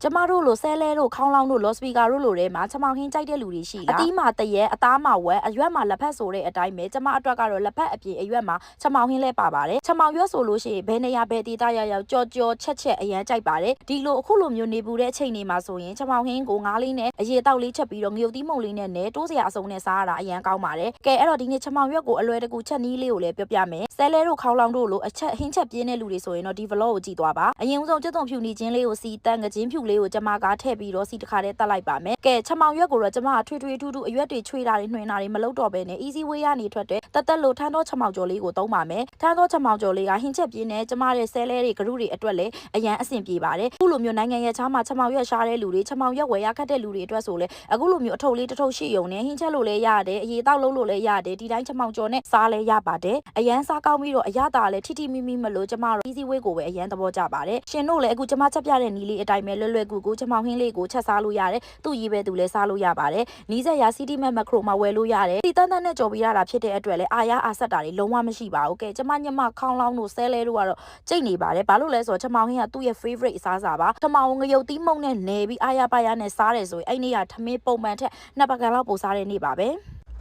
ကျမတို့လိုဆဲလဲတို့ခေါင်းလောင်းတို့လော့စပီကာတို့လိုထဲမှာချမောင်ဟင်းကြိုက်တဲ့လူတွေရှိလားအတီးမှာတရဲအသားမှာဝက်အရွက်မှာလက်ဖက်ဆိုတဲ့အတိုင်းပဲကျမအတွက်ကတော့လက်ဖက်အပြင်အရွက်မှာချမောင်ဟင်းလဲပါပါတယ်ချမောင်ရွက်ဆိုလို့ရှိရင်ဘယ်နေရာဘယ်ဒေသရောက်ကြောချက်အရန်ကြိုက်ပါတယ်ဒီလိုအခုလိုမျိုးနေပူတဲ့အချိန်တွေမှာဆိုရင်ချမောင်ဟင်းကိုငါးလေးနဲ့အရေတောက်လေးချက်ပြီးတော့ငရုတ်သီးမုံလေးနဲ့တိုးစရာအစုံနဲ့စားရတာအရန်ကောင်းပါတယ်ကဲအဲ့တော့ဒီနေ့ချမောင်ရွက်ကိုအလွယ်တကူချက်နီးလေးကိုလည်းပြောပြမယ်ဆဲလဲတို့ခေါင်းလောင်းတို့လိုအချက်ဟင်းချက်ပြင်းတဲ့လူတွေဆိုရင်တော့ဒီ vlog ကိုကြည့်သွားပါအရင်ဆုံးကျွတ်တုံဖြူနေခြင်းလေးကိုစီတန်းငခြင်းဖြူလေးကိုကျမကထည့်ပြီးတော့စီတစ်ခါတည်းတက်လိုက်ပါမယ်ကဲချမောင်ရွက်ကိုတော့ကျမကထွေထူးထူးအရွက်တွေချွေတာတွေနှွှင်တာတွေမလုပ်တော့ဘဲနဲ့ easy way ကနေထွက်တဲ့တက်လို့ထန်းသောချမောင်ကျော်လေးကိုသုံးပါမယ်ထန်းသောချမောင်ကျော်လေးကဟင်းချက်ပြင်းနဲ့ကျမရဲ့ဆဲလဲတွေဂရုတွေအတွက်လည်းအရန်အဆင်ပြေပါတယ်အခုလိုမျိုးနိုင်ငံရဲ့ချားမှာချမောင်ရွက်ရှားတဲ့လူတွေချမောင်ရွက်ဝယ်ရခတ်တဲ့လူတွေအတွက်ဆိုလဲအခုလိုမျိုးအထုပ်လေးတစ်ထုပ်ရှိုံနဲ့ဟင်းချက်လို့လည်းရတယ်အရေတောက်လုံးလို့လည်းရတယ်ဒီတိုင်းချမောင်ကျော်နဲ့စားလဲရပါတယ်အရန်စားကောင်းပြီးတော့အရသာလည်းထိထိမိမိမလို့ကျမတို့ easy way ကိုပဲအရန်သဘောကျပါတယ်ရှင်တို့လည်းအခုကျမချက်ပြတဲ့နီးလေးအတိုင်းပဲလွယ်ကူချမောင်ဟင်းလေးကိုချက်စားလို့ရတယ်သူ့ရေးပဲသူလည်းစားလို့ရပါတယ်နီးစက်ရ city map macro မှာဝယ်လို့ရတယ်ဒီတန်းနဲ့ကြော်ပေးရတာဖြစ်တဲ့အတွက်လည်းအာရအာဆက်တာတွေလုံးဝမရှိပါဘူးကဲကျမညမခေါင်းလောင်းတို့ဆဲလဲတို့ကတော့ကြိတ်နေပါတယ်ဘာလို့လဲဆိုတော့ချမောင်ဟင်းကသူ့ရဲ့ favorite အစားအစာပါချမောင်ငရုတ်သီးမုံနဲ့နေပြီးအာရပါရနဲ့စားတယ်ဆိုရင်အဲ့နေ့ကထမင်းပုံမှန်ထက်နှစ်ပကံလောက်ပိုစားတဲ့နေ့ပါပဲ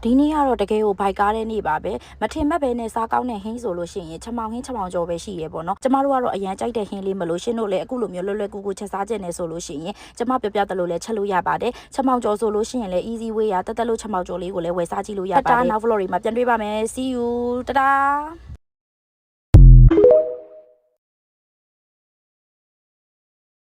ဒီနေ့ကတော့တကယ်ကိုဘိုက်ကားတဲ့နေ့ပါပဲမထင်မဲ့ပဲနဲ့စားကောင်းတဲ့ဟင်းဆိုလို့ရှိရင်ချမောင်ဟင်းချမောင်ကျော်ပဲရှိရဲပေါ့နော်ကျမတို့ကတော့အရန်ကြိုက်တဲ့ဟင်းလေးမလို့ရှင်တို့လည်းအခုလိုမျိုးလွယ်ကူချက်စားကြနေဆိုလို့ရှိရင်ကျမပြောပြတယ်လို့လည်းချက်လို့ရပါတယ်ချမောင်ကျော်ဆိုလို့ရှိရင်လည်း easy way ရတက်လို့ချမောင်ကျော်လေးကိုလည်းဝယ်စားကြည့်လို့ရပါတယ်နောက် vlog တွေမှာပြန်တွေ့ပါမယ် see you တဒါ